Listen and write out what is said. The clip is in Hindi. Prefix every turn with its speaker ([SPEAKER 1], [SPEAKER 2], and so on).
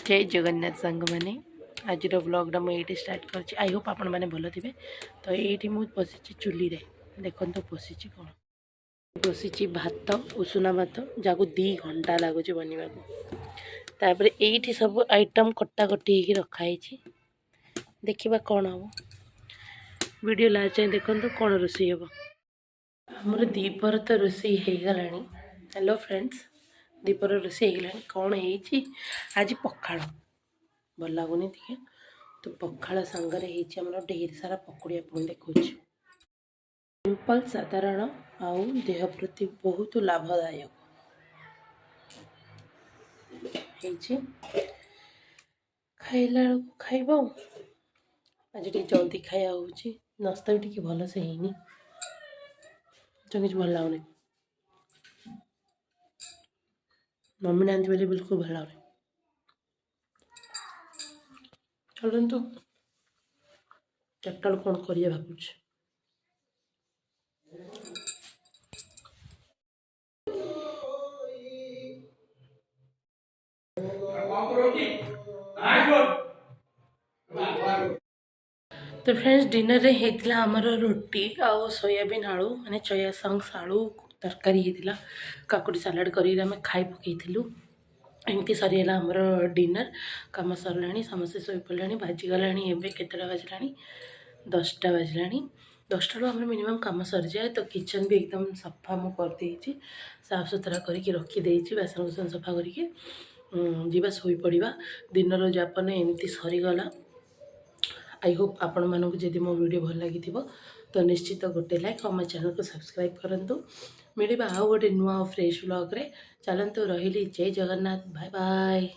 [SPEAKER 1] जय जगन्नाथ सांग मैंने आज व्लॉगटा मुझे स्टार्ट कर आई होप आपण मैंने भल थे। तो ये मुझे बसी चुली रे देखो तो बसी कौन बसी भात उषुना भात जहाँ 2 घंटा लगुच बनवा तापर ये सब आइटम कटाकटी रखाई देखा कौन हम वीडियो लास्ट जाए देखो कौन रोषे हम आमर दीपर तो रोषे हो गला। हेलो फ्रेंड्स दीपर रोषे हो गला कौन है आज पखाड़ भल लगुनि टे तो पखाड़ सांगरे होमर ढेर सारा पकड़ी आप देखा सिंपल साधारण आउ देह प्रति बहुत लाभदायक खाइला खाइब आज टे जल्दी खाया हो नास्ता भी टे भल से है तो किसी भल लगुनि मम्मी ना बोले बिल्कुल भल लगुनि चलतु चार्टा कौन करिए भावुँ तो फ्रेंड्स डिनर रे हेतला हमर रोटी आउ सोयाबीन आलू माने चोया सॉन्ग्स आलू तरकारी हेतला काकुड़ी सलाड करी हमें खाई पकईलु एमती सरीगला हमर डिनर कम सरला समस्ते शोई पड़े बाजीगला केतटा बाजला 10टा बाजला 10टा आम मिनिमम कम सरी जाए। तो किचन भी एकदम सफा मु कर साफ सुथरा करके रखीदे बासन कुसन सफा करके जीवा शोई पड़ा दिन जापन एमती सरीगला। आई होप आपण मानक जदि मो वीडियो भल लगी तो निश्चित गोटे लाइक और मो चैनल को सब्सक्राइब करंतु मिलवा आउ गोटे नुआ फ्रेश व्लॉग रे चलंतु रहिली जय जगन्नाथ बाय बाय।